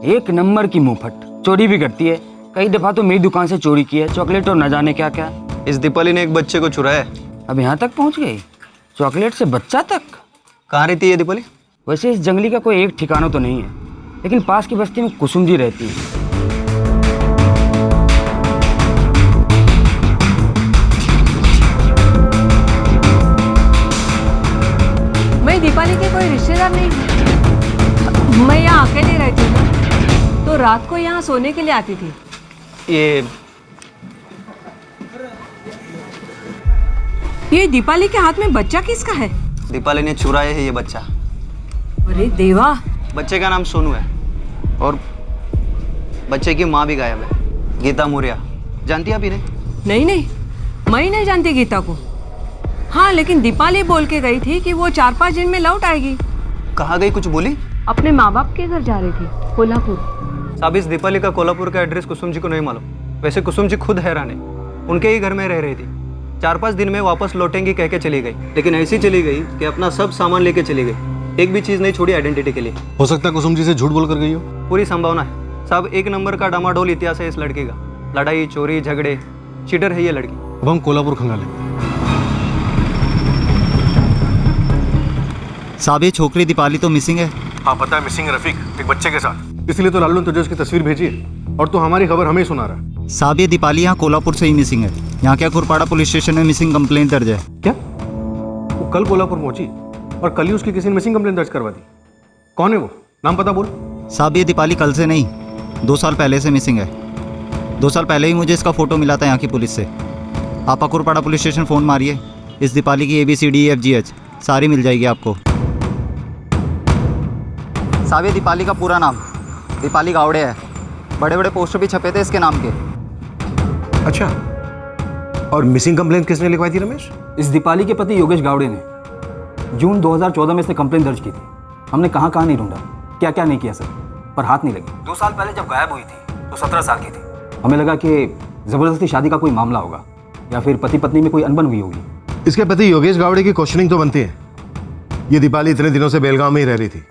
एक नंबर की मुंहफट। चोरी भी करती है, कई दफा तो मेरी दुकान से चोरी की है, चॉकलेट और न जाने क्या क्या। इस दीपाली ने एक बच्चे को चुराया। अब यहाँ तक पहुँच गई, चॉकलेट से बच्चा तक। कहाँ रहती है दीपाली? वैसे इस जंगली का कोई एक ठिकाना तो नहीं है, लेकिन पास की बस्ती में कुसुम जी रहती है। मैं दीपाली के कोई रिश्तेदार नहीं हूँ। मैं यहाँ अकेले रहती हूँ ना, तो रात को यहाँ सोने के लिए आती थी। ये दीपाली के हाथ में बच्चा किसका है? दीपाली ने चुराया है ये बच्चा। अरे देवा। बच्चे का नाम सोनू है और बच्चे की माँ भी गायब है, गीता मौर्य। जानती है आप इन्हें? नहीं नहीं, मैं नहीं जानती गीता को। हाँ, लेकिन दीपाली बोल के गई थी कि वो 4-5 दिन में लौट आएगी। कहाँ गई, कुछ बोली? अपने माँ बाप के घर जा रही थी, कोल्हापुर। साहब, इस दीपाली का कोल्हापुर का एड्रेस कुसुम जी को नहीं मालूम। वैसे कुसुम जी खुद हैरान है, उनके ही घर में रह रही थी। 4-5 दिन में वापस लौटेंगी कह के चली गई, लेकिन ऐसी चली गई कि अपना सब सामान लेके चली गई, एक भी चीज़ नहीं छोड़ी आइडेंटिटी के लिए। हो सकता है कुसुम जी से झूठ बोल कर गई हो। पूरी संभावना है साहब। 1 नंबर का डामाडोल इतिहास है इस लड़की का। लड़ाई, चोरी, झगड़े, चीटर है ये लड़की। अब हम कोल्हापुर खंगालेंगे। साहब, ये छोकरी दीपाली तो मिसिंग है। हाँ पता है, मिसिंग रफीक, एक बच्चे के साथ। इसलिए तो लालू ने तुझे उसकी तस्वीर भेजी है और तू हमारी खबर हमें ही सुना रहा है। साहब, ये दीपाली यहाँ कोल्हापुर से ही मिसिंग है। यहाँ क्या खुरपाड़ा पुलिस स्टेशन में मिसिंग कंप्लेंट दर्ज है। क्या वो कल कोल्हापुर पहुंची और कल ही उसकी किसी ने मिसिंग कंप्लेंट दर्ज करवा दी? कौन है वो, नाम पता बोल। साहब, ये दीपाली कल से नहीं 2 साल पहले से मिसिंग है। 2 साल पहले ही मुझे इसका फोटो मिला था यहाँ की पुलिस से। आप खुरपाड़ा पुलिस स्टेशन फ़ोन मारिए, इस दीपाली की ABCDEFGH सारी मिल जाएगी आपको। साहब, ये दीपाली का पूरा नाम दीपाली गावड़े है। बड़े बड़े पोस्टर भी छपे थे इसके नाम के। अच्छा, और मिसिंग कंप्लेंट किसने लिखवाई थी रमेश? इस दीपाली के पति योगेश गावड़े ने जून 2014 में से कंप्लेंट दर्ज की थी। हमने कहाँ कहाँ नहीं ढूंढा, क्या क्या नहीं किया सर, पर हाथ नहीं लगी। 2 साल पहले जब गायब हुई थी तो 17 साल की थी। हमें लगा कि जबरदस्ती शादी का कोई मामला होगा या फिर पति पत्नी में कोई अनबन हुई होगी। इसके पति योगेश गावड़े की क्वेश्चनिंग तो बनती है। ये दीपाली इतने दिनों से बेलगांव में ही रह रही थी,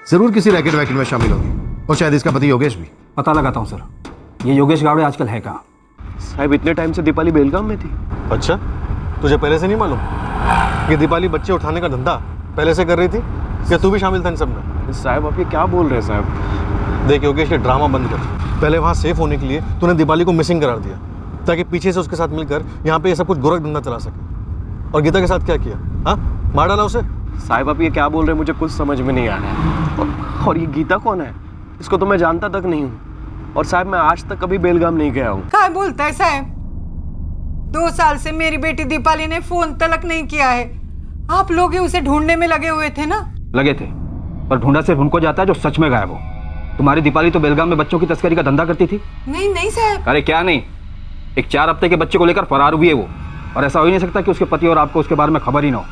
जरूर किसी रैकेट वैकेट में शामिल होगी, और शायद इसका पति योगेश भी। पता लगाता हूँ सर, ये योगेश गावड़े आजकल है कहाँ? साहब, इतने टाइम से दीपाली बेलगाम में थी। अच्छा, तुझे पहले से नहीं मालूम कि दीपाली बच्चे उठाने का धंधा पहले से कर रही थी? क्या तू भी शामिल था इन सब में? साहब, आप ये क्या बोल रहे हैं साहब? देख योगेश, ये ड्रामा बंद कर। पहले वहाँ सेफ होने के लिए तूने दीपाली को मिसिंग करार दिया ताकि पीछे से उसके साथ मिलकर यहाँ पे ये सब कुछ गोरख धंधा चला सके। और गीता के साथ क्या किया? हाँ, मार डाला उसे? साहब, आप ये क्या बोल रहे हैं, मुझे कुछ समझ में नहीं आ रहा है। और ये गीता कौन है? इसको तो मैं जानता तक नहीं हूँ। और साहब, मैं आज तक कभी बेलगाम नहीं गया हूँ। क्या बोलता है साहब? 2 साल से मेरी बेटी दीपाली ने फोन तलक नहीं किया है। आप लोग ही उसे ढूंढने में लगे हुए थे ना? लगे थे, पर ढूंढा सिर्फ उनको जाता है जो सच में गायब हो। तुम्हारी दीपाली तो बेलगाम में बच्चों की तस्करी का धंधा करती थी। नहीं नहीं साहब। अरे क्या नहीं, एक 4 हफ्ते के बच्चे को लेकर फरार हुई है वो। और ऐसा हो ही नहीं सकता कि उसके पति और आपको उसके बारे में खबर ही ना हो।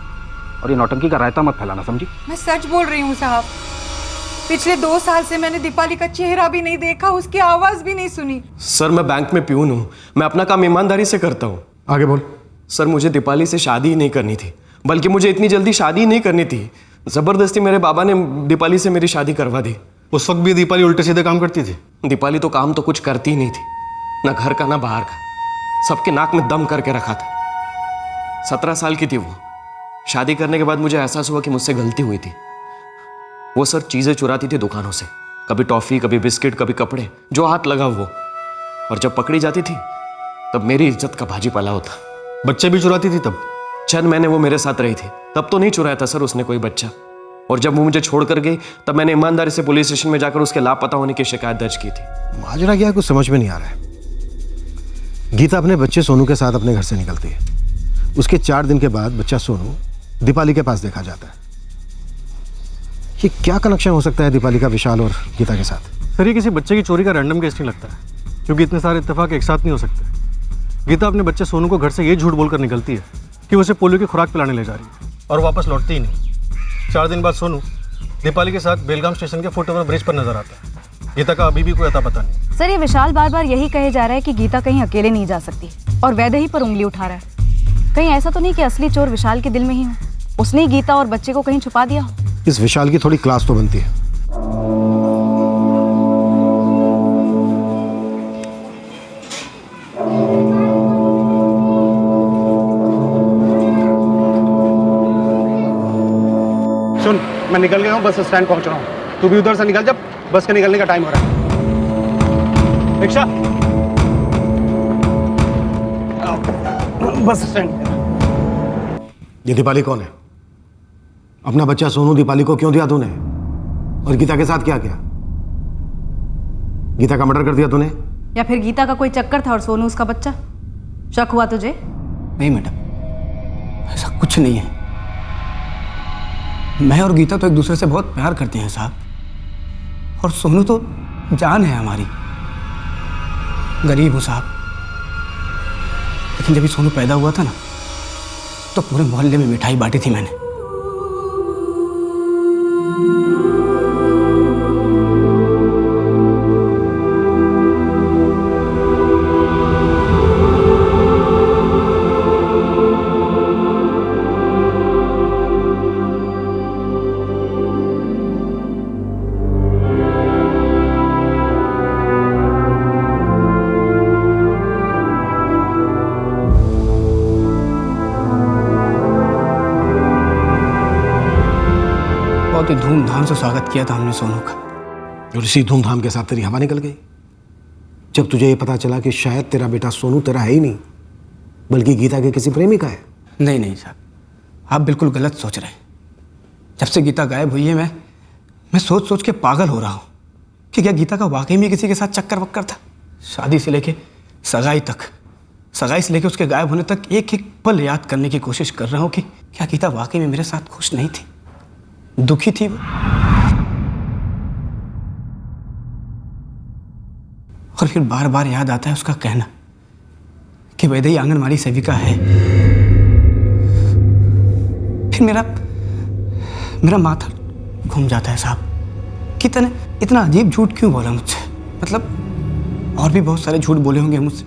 और ये नौटंकी का रायता मत फैलाना, समझी? मैं सच बोल रही हूँ साहब। पिछले 2 साल से मैंने दीपाली का चेहरा भी नहीं देखा, उसकी आवाज भी नहीं सुनी। सर, मैं बैंक में प्यून हूँ, मैं अपना काम ईमानदारी से करता हूँ। आगे बोल। सर, मुझे दीपाली से शादी ही नहीं करनी थी, बल्कि मुझे इतनी जल्दी शादी ही नहीं करनी थी। जबरदस्ती मेरे बाबा ने दीपाली से मेरी शादी करवा दी। उस वक्त भी दीपाली उल्टे सीधे काम करती थी? दीपाली तो काम तो कुछ करती ही नहीं थी, ना घर का ना बाहर का। सबके नाक में दम करके रखा था। 17 साल की थी वो। शादी करने के बाद मुझे एहसास हुआ कि मुझसे गलती हुई थी। वो सर चीज़ें चुराती थी दुकानों से, कभी टॉफ़ी, कभी बिस्किट, कभी कपड़े, जो हाथ लगा वो। और जब पकड़ी जाती थी तब मेरी इज्जत का भाजी पाला होता। बच्चे भी चुराती थी तब? चंद महीने वो मेरे साथ रही थी, तब तो नहीं चुराया था सर उसने कोई बच्चा। और जब वो मुझे छोड़ कर गई तब मैंने ईमानदारी से पुलिस स्टेशन में जाकर उसके लापता होने की शिकायत दर्ज की थी। माजरा क्या, कुछ समझ में नहीं आ रहा है। गीता अपने बच्चे सोनू के साथ अपने घर से निकलती है। उसके 4 दिन के बाद बच्चा सोनू दीपाली के पास देखा जाता है। ये क्या कनेक्शन हो सकता है दीपाली का विशाल और गीता के साथ? सर, ये किसी बच्चे की चोरी का रैंडम केस नहीं लगता है, क्योंकि इतने सारे इत्तेफाक एक साथ नहीं हो सकते। गीता अपने बच्चे सोनू को घर से ये झूठ बोलकर निकलती है कि उसे पोलियो की खुराक पिलाने ले जा रही है, और वापस लौटती ही नहीं। 4 दिन बाद सोनू दीपाली के साथ बेलगाम स्टेशन के फुट ओवर ब्रिज पर नजर आता है। गीता का अभी भी कोई अता पता नहीं। सर, ये विशाल बार बार यही कहे जा रहा है कि गीता कहीं अकेले नहीं जा सकती, और वैदेही पर उंगली उठा रहा है। कहीं ऐसा तो नहीं कि असली चोर विशाल के दिल में ही हो, उसने ही गीता और बच्चे को कहीं छुपा दिया हो? इस विशाल की थोड़ी क्लास तो बनती है। सुन, मैं निकल गया हूँ, बस स्टैंड पहुँच रहा हूँ। तू भी उधर से निकल, जब बस के निकलने का टाइम हो रहा है। Rickshaw, bus stand. ये दीपाली कौन है? अपना बच्चा सोनू दीपाली को क्यों दिया तूने? और गीता के साथ क्या किया? गीता का मर्डर कर दिया तूने? या फिर गीता का कोई चक्कर था और सोनू उसका बच्चा? शक हुआ तुझे? नहीं मैडम, ऐसा कुछ नहीं है। मैं और गीता तो एक दूसरे से बहुत प्यार करते हैं साहब, और सोनू तो जान है हमारी। गरीब हूँ साहब, लेकिन जब ये सोनू पैदा हुआ था ना, तो पूरे मोहल्ले में मिठाई बांटी थी मैंने। बहुत ही धूमधाम से स्वागत किया था हमने सोनू का। और इसी धूमधाम के साथ तेरी हवा निकल गई जब तुझे ये पता चला कि शायद तेरा बेटा सोनू तेरा है ही नहीं, बल्कि गीता के किसी प्रेमी का है। नहीं नहीं साहब, आप बिल्कुल गलत सोच रहे हैं। जब से गीता गायब हुई है मैं सोच सोच के पागल हो रहा हूँ कि क्या गीता का वाकई में किसी के साथ चक्कर वक्कर था। शादी से लेके सगाई तक, सगाई से लेके उसके गायब होने तक एक एक पल याद करने की कोशिश कर रहा हूँ कि क्या गीता वाकई में मेरे साथ खुश नहीं थी, दुखी थी वो। और फिर बार बार याद आता है उसका कहना कि वैदेही आंगनवाड़ी सेविका है। फिर मेरा माथा घूम जाता है साहब कि तने इतना अजीब झूठ क्यों बोला मुझसे। मतलब और भी बहुत सारे झूठ बोले होंगे मुझसे,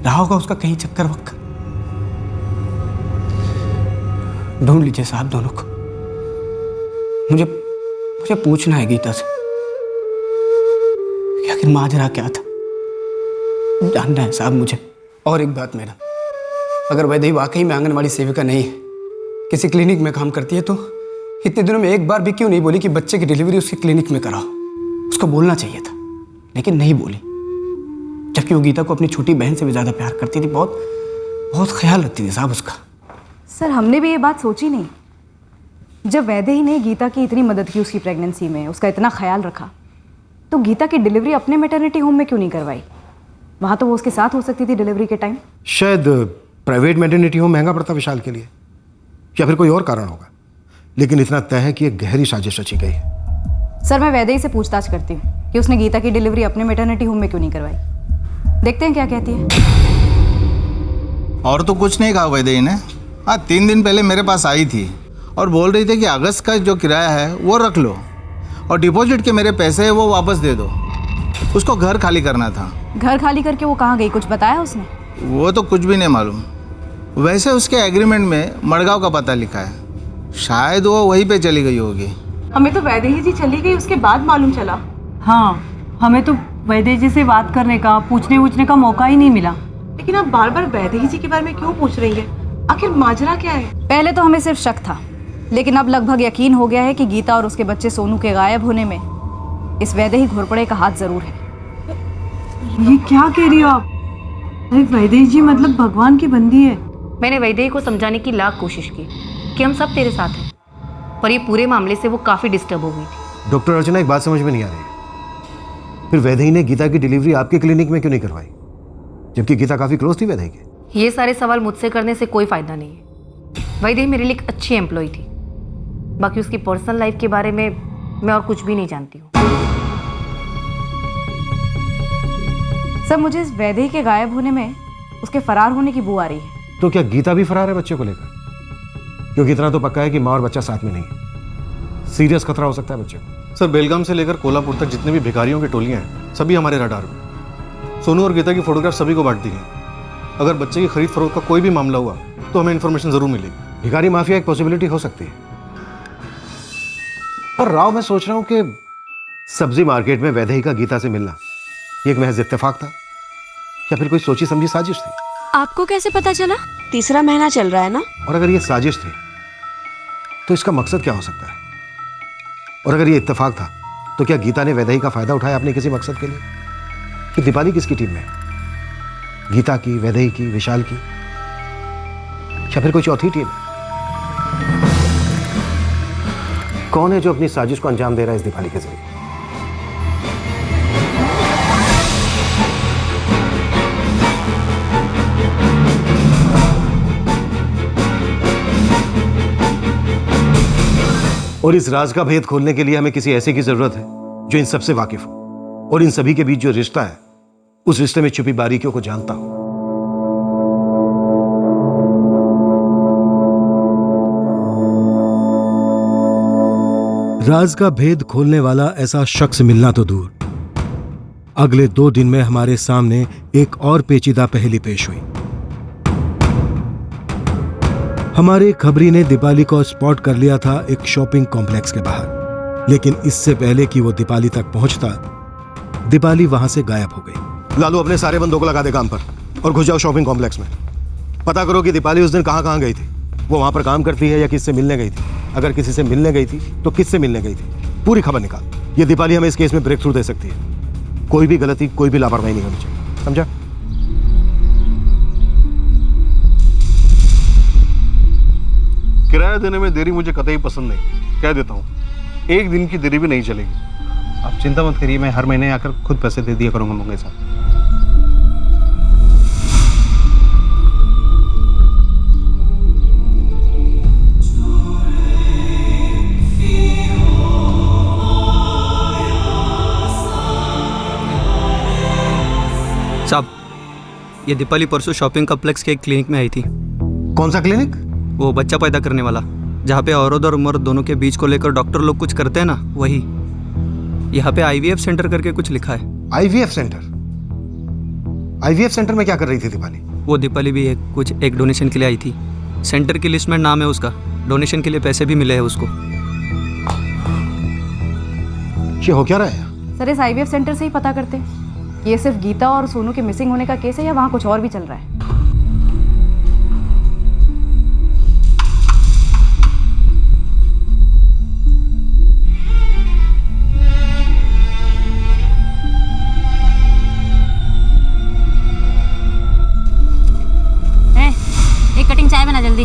रहा होगा उसका कहीं चक्कर वक्कर। ढूंढ लीजिए साहब दोनों को। मुझे पूछना है गीता से कि आखिर माजरा क्या था, जानना है साहब मुझे। और एक बात मेरा, अगर वैदेही वाकई में आंगनवाड़ी सेविका नहीं है, किसी क्लिनिक में काम करती है, तो इतने दिनों में एक बार भी क्यों नहीं बोली कि बच्चे की डिलीवरी उसकी क्लिनिक में कराओ? उसको बोलना चाहिए था, लेकिन नहीं बोली। जबकि वो गीता को अपनी छोटी बहन से भी ज़्यादा प्यार करती थी, बहुत बहुत ख्याल रखती थी साहब उसका। सर हमने भी ये बात सोची नहीं। जब वैदेही ने गीता की इतनी मदद की उसकी प्रेगनेंसी में, उसका इतना ख्याल रखा, तो गीता की डिलीवरी अपने मैटरनिटी होम में क्यों नहीं करवाई? वहाँ तो वो उसके साथ हो सकती थी डिलीवरी के टाइम। शायद प्राइवेट मैटरनिटी होम महंगा पड़ता विशाल के लिए, या फिर कोई और कारण होगा, लेकिन इतना तय है कि एक गहरी साजिश रची गई है। सर मैं वैदेही से पूछताछ करती हूँ कि उसने गीता की डिलीवरी अपने मैटरनिटी होम में क्यों नहीं करवाई। देखते हैं क्या कहती है। और तो कुछ नहीं कहा वैदेही ने। हाँ 3 दिन पहले मेरे पास आई थी और बोल रही थी कि अगस्त का जो किराया है वो रख लो और डिपॉजिट के मेरे पैसे हैं वो वापस दे दो। उसको घर खाली करना था। घर खाली करके वो कहाँ गई, कुछ बताया उसने? वो तो कुछ भी नहीं मालूम। वैसे उसके एग्रीमेंट में मड़गांव का पता लिखा है, शायद वो वहीं पे चली गई होगी। हमें तो वैदेही जी चली गई उसके बाद मालूम चला। हाँ हमें तो वैदेही जी से बात करने का, पूछने का मौका ही नहीं मिला। लेकिन आप बार बार वैदेही जी के बारे में क्यों पूछ रही हैं? आखिर माजरा क्या है? पहले तो हमें सिर्फ शक था, लेकिन अब लगभग यकीन हो गया है कि गीता और उसके बच्चे सोनू के गायब होने में इस वैदेही घोरपड़े का हाथ जरूर है। ये क्या कह रही हो आप? अरे वैदेही जी मतलब भगवान की बंदी है। मैंने वैदेही को समझाने की लाख कोशिश की कि हम सब तेरे साथ हैं, पर ये पूरे मामले से वो काफ़ी डिस्टर्ब हो गई थी। डॉक्टर अर्चना, एक बात समझ में नहीं आ रही, फिर वैदेही ने गीता की डिलीवरी आपके क्लिनिक में क्यों नहीं करवाई, जबकि गीता काफ़ी क्लोज थी वैदेही के? ये सारे सवाल मुझसे करने से कोई फ़ायदा नहीं है। वैदेही मेरे लिए एक अच्छी एम्प्लॉय थी, बाकी उसकी पर्सनल लाइफ के बारे में मैं और कुछ भी नहीं जानती हूँ। सर मुझे इस वैदेही के गायब होने में उसके फरार होने की बू आ रही है। तो क्या गीता भी फरार है बच्चे को लेकर? क्योंकि इतना तो पक्का है कि माँ और बच्चा साथ में नहीं है। सीरियस खतरा हो सकता है बच्चे को। सर बेलगाम से लेकर कोल्हापुर तक जितने भी भिखारियों की टोलियां हैं सभी हमारे रडार में। सोनू और गीता की फोटोग्राफ सभी को बांट दी गई। अगर बच्चे की खरीद फरोख्त का कोई भी मामला हुआ तो हमें इन्फॉर्मेशन जरूर मिलेगी। भिखारी माफिया एक पॉसिबिलिटी हो सकती है। और राव, मैं सोच रहा हूँ कि सब्जी मार्केट में वैदेही का गीता से मिलना ये एक महज इत्तेफाक था या फिर कोई सोची समझी साजिश थी? आपको कैसे पता चला? 3रा महीना चल रहा है ना। और अगर ये साजिश थी तो इसका मकसद क्या हो सकता है? और अगर ये इत्तेफाक था तो क्या गीता ने वैदेही का फायदा उठाया अपने किसी मकसद के लिए? कि दीपाली किसकी टीम में है? गीता की, वैदेही की, विशाल की, या फिर कोई चौथी टीम है? कौन है जो अपनी साजिश को अंजाम दे रहा है इस दीपाली के जरिए? और इस राज का भेद खोलने के लिए हमें किसी ऐसे की जरूरत है जो इन सबसे वाकिफ हो और इन सभी के बीच जो रिश्ता है उस रिश्ते में छुपी बारीकियों को जानता हो। राज का भेद खोलने वाला ऐसा शख्स मिलना तो दूर, अगले 2 दिन में हमारे सामने एक और पेचीदा पहेली पेश हुई। हमारे खबरी ने दीपाली को स्पॉट कर लिया था एक शॉपिंग कॉम्प्लेक्स के बाहर, लेकिन इससे पहले कि वो दीपाली तक पहुंचता, दीपाली वहां से गायब हो गई। लालू, अपने सारे बंदों को लगा दे काम पर और घुस जाओ शॉपिंग कॉम्प्लेक्स में। पता करो कि दीपाली उस दिन कहां गई थी, वो वहां पर काम करती है या किससे मिलने गई थी। अगर किसी से मिलने गई थी तो किससे मिलने गई थी, पूरी खबर निकाल। ये दीपाली हमें इस केस में ब्रेक थ्रू दे सकती है। कोई भी गलती, कोई भी लापरवाही नहीं होनी चाहिए, समझा? किराया देने में देरी मुझे कतई पसंद नहीं, कह देता हूँ। 1 दिन की देरी भी नहीं चलेगी। आप चिंता मत करिए, मैं हर महीने आकर खुद पैसे दे दिया करूंगा मंगे साहब। साहब, ये दीपाली परसों शॉपिंग कॉम्प्लेक्स के एक क्लिनिक में आई थी। कौन सा क्लिनिक? वो बच्चा पैदा करने वाला, जहाँ पे औरत और मर्द दोनों के बीच को लेकर डॉक्टर लोग कुछ करते हैं ना, वही। यहाँ पे IVF सेंटर करके कुछ लिखा है। IVF centre? IVF सेंटर में क्या कर रही थी दीपाली? वो दीपाली भी एक डोनेशन के लिए आई थी। सेंटर की लिस्ट में नाम है उसका, डोनेशन के लिए पैसे भी मिले हैं उसको। ये हो क्या रहा है? सर, इस IVF सेंटर से ही पता करते हैं। ये सिर्फ गीता और सोनू के मिसिंग होने का केस है या वहाँ कुछ और भी चल रहा है? एक कटिंग चाय बना जल्दी।